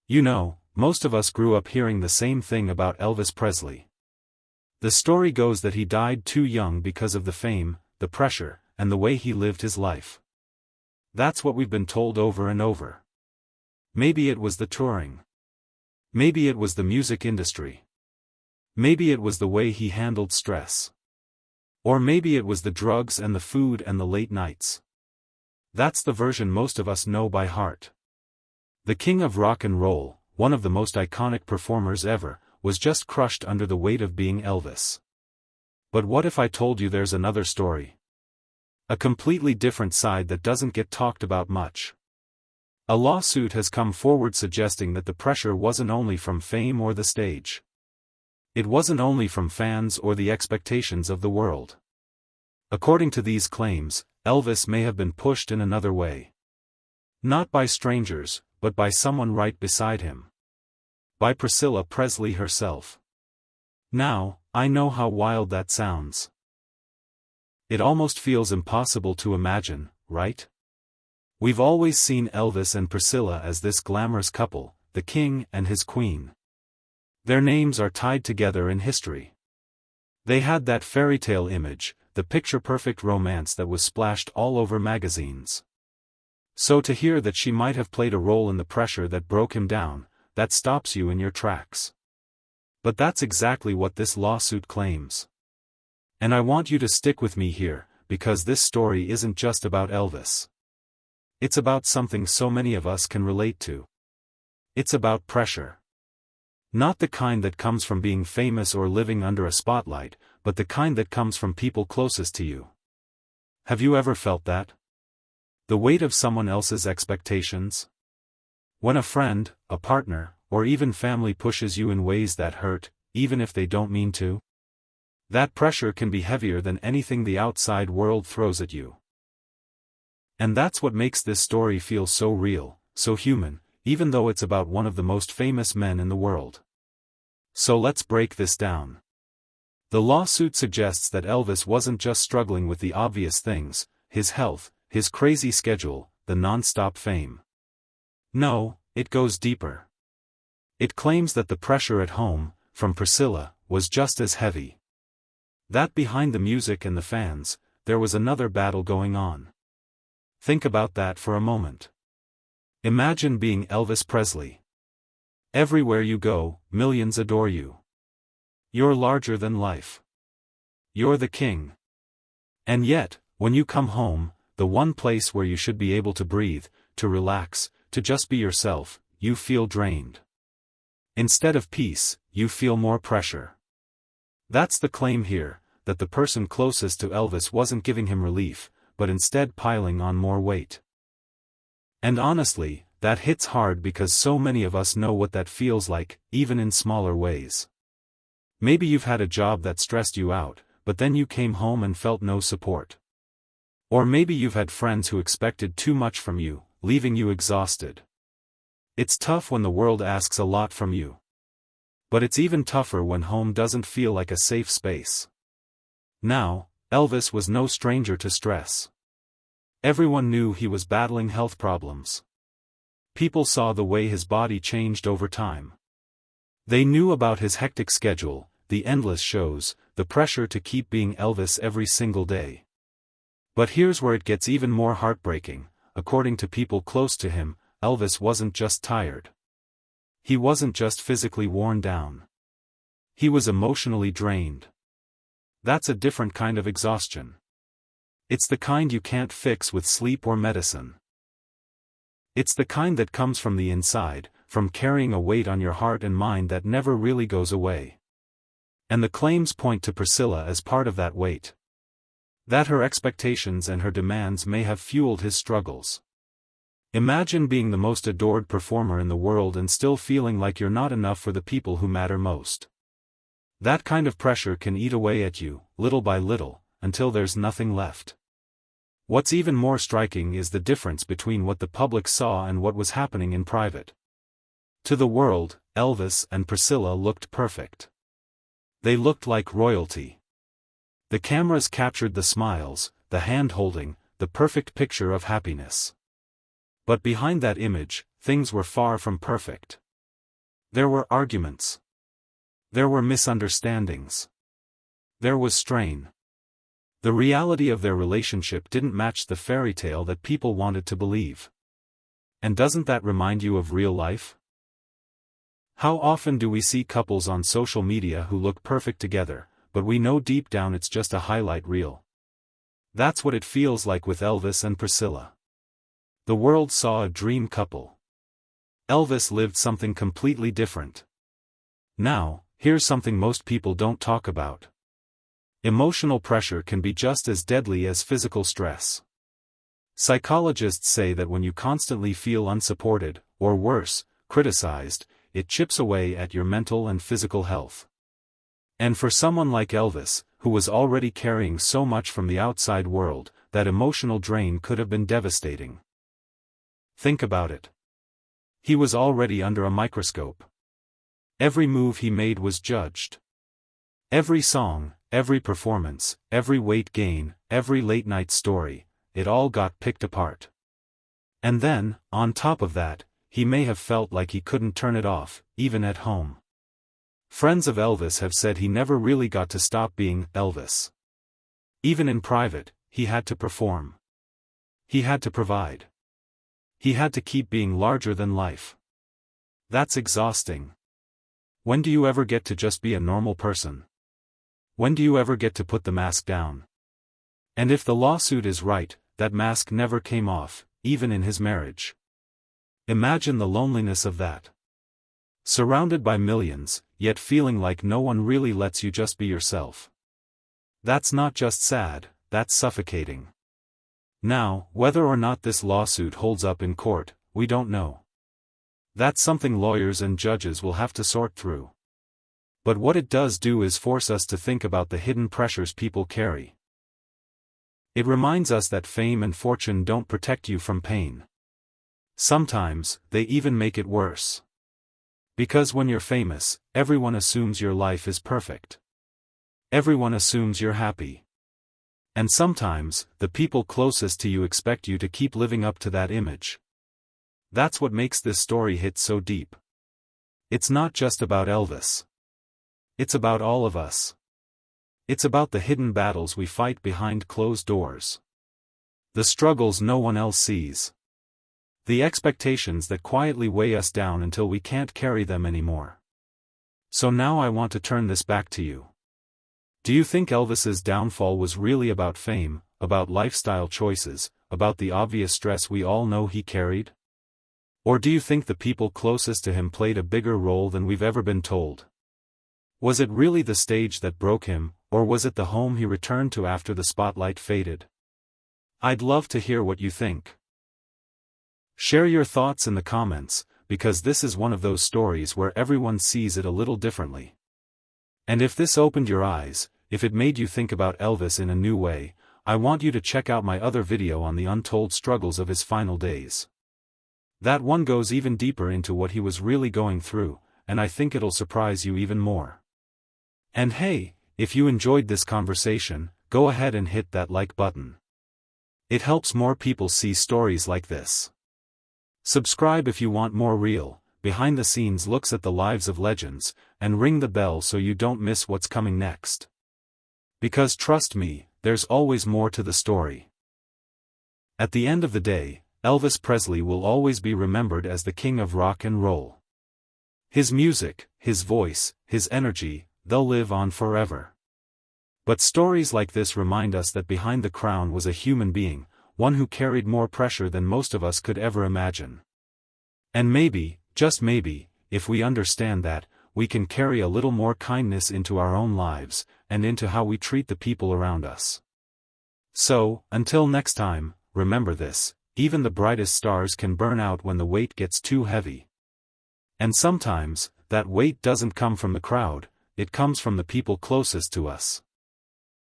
You know, most of us grew up hearing the same thing about Elvis Presley. The story goes that he died too young because of the fame, the pressure, and the way he lived his life. That's what we've been told over and over. Maybe it was the touring. Maybe it was the music industry. Maybe it was the way he handled stress. Or maybe it was the drugs and the food and the late nights. That's the version most of us know by heart. The king of rock and roll, one of the most iconic performers ever, was just crushed under the weight of being Elvis. But what if I told you there's another story? A completely different side that doesn't get talked about much. A lawsuit has come forward suggesting that the pressure wasn't only from fame or the stage. It wasn't only from fans or the expectations of the world. According to these claims, Elvis may have been pushed in another way. Not by strangers, but by someone right beside him. By Priscilla Presley herself. Now, I know how wild that sounds. It almost feels impossible to imagine, right? We've always seen Elvis and Priscilla as this glamorous couple, the king and his queen. Their names are tied together in history. They had that fairy tale image, the picture-perfect romance that was splashed all over magazines. So to hear that she might have played a role in the pressure that broke him down, that stops you in your tracks. But that's exactly what this lawsuit claims. And I want you to stick with me here, because this story isn't just about Elvis. It's about something so many of us can relate to. It's about pressure. Not the kind that comes from being famous or living under a spotlight, but the kind that comes from people closest to you. Have you ever felt that? The weight of someone else's expectations? When a friend, a partner, or even family pushes you in ways that hurt, even if they don't mean to? That pressure can be heavier than anything the outside world throws at you. And that's what makes this story feel so real, so human, even though it's about one of the most famous men in the world. So let's break this down. The lawsuit suggests that Elvis wasn't just struggling with the obvious things, his health, his crazy schedule, the non-stop fame. No, it goes deeper. It claims that the pressure at home, from Priscilla, was just as heavy. That behind the music and the fans, there was another battle going on. Think about that for a moment. Imagine being Elvis Presley. Everywhere you go, millions adore you. You're larger than life. You're the king. And yet, when you come home, the one place where you should be able to breathe, to relax, to just be yourself, you feel drained. Instead of peace, you feel more pressure. That's the claim here, that the person closest to Elvis wasn't giving him relief, but instead piling on more weight. And honestly, that hits hard because so many of us know what that feels like, even in smaller ways. Maybe you've had a job that stressed you out, but then you came home and felt no support. Or maybe you've had friends who expected too much from you, leaving you exhausted. It's tough when the world asks a lot from you. But it's even tougher when home doesn't feel like a safe space. Now, Elvis was no stranger to stress. Everyone knew he was battling health problems. People saw the way his body changed over time. They knew about his hectic schedule, the endless shows, the pressure to keep being Elvis every single day. But here's where it gets even more heartbreaking. According to people close to him, Elvis wasn't just tired. He wasn't just physically worn down. He was emotionally drained. That's a different kind of exhaustion. It's the kind you can't fix with sleep or medicine. It's the kind that comes from the inside, from carrying a weight on your heart and mind that never really goes away. And the claims point to Priscilla as part of that weight. That her expectations and her demands may have fueled his struggles. Imagine being the most adored performer in the world and still feeling like you're not enough for the people who matter most. That kind of pressure can eat away at you, little by little, until there's nothing left. What's even more striking is the difference between what the public saw and what was happening in private. To the world, Elvis and Priscilla looked perfect. They looked like royalty. The cameras captured the smiles, the hand-holding, the perfect picture of happiness. But behind that image, things were far from perfect. There were arguments. There were misunderstandings. There was strain. The reality of their relationship didn't match the fairy tale that people wanted to believe. And doesn't that remind you of real life? How often do we see couples on social media who look perfect together, but we know deep down it's just a highlight reel? That's what it feels like with Elvis and Priscilla. The world saw a dream couple. Elvis lived something completely different. Now, here's something most people don't talk about. Emotional pressure can be just as deadly as physical stress. Psychologists say that when you constantly feel unsupported, or worse, criticized, it chips away at your mental and physical health. And for someone like Elvis, who was already carrying so much from the outside world, that emotional drain could have been devastating. Think about it. He was already under a microscope. Every move he made was judged. Every song, every performance, every weight gain, every late-night story, it all got picked apart. And then, on top of that, he may have felt like he couldn't turn it off, even at home. Friends of Elvis have said he never really got to stop being Elvis. Even in private, he had to perform. He had to provide. He had to keep being larger than life. That's exhausting. When do you ever get to just be a normal person? When do you ever get to put the mask down? And if the lawsuit is right, that mask never came off, even in his marriage. Imagine the loneliness of that. Surrounded by millions, yet feeling like no one really lets you just be yourself. That's not just sad, that's suffocating. Now, whether or not this lawsuit holds up in court, we don't know. That's something lawyers and judges will have to sort through. But what it does do is force us to think about the hidden pressures people carry. It reminds us that fame and fortune don't protect you from pain. Sometimes, they even make it worse. Because when you're famous, everyone assumes your life is perfect. Everyone assumes you're happy. And sometimes, the people closest to you expect you to keep living up to that image. That's what makes this story hit so deep. It's not just about Elvis. It's about all of us. It's about the hidden battles we fight behind closed doors. The struggles no one else sees. The expectations that quietly weigh us down until we can't carry them anymore. So now I want to turn this back to you. Do you think Elvis's downfall was really about fame, about lifestyle choices, about the obvious stress we all know he carried? Or do you think the people closest to him played a bigger role than we've ever been told? Was it really the stage that broke him, or was it the home he returned to after the spotlight faded? I'd love to hear what you think. Share your thoughts in the comments, because this is one of those stories where everyone sees it a little differently. And if this opened your eyes, if it made you think about Elvis in a new way, I want you to check out my other video on the untold struggles of his final days. That one goes even deeper into what he was really going through, and I think it'll surprise you even more. And hey, if you enjoyed this conversation, go ahead and hit that like button. It helps more people see stories like this. Subscribe if you want more real, behind-the-scenes looks at the lives of legends, and ring the bell so you don't miss what's coming next. Because trust me, there's always more to the story. At the end of the day, Elvis Presley will always be remembered as the king of rock and roll. His music, his voice, his energy, they'll live on forever. But stories like this remind us that behind the crown was a human being, one who carried more pressure than most of us could ever imagine. And maybe, just maybe, if we understand that, we can carry a little more kindness into our own lives, and into how we treat the people around us. So, until next time, remember this, even the brightest stars can burn out when the weight gets too heavy. And sometimes, that weight doesn't come from the crowd, it comes from the people closest to us.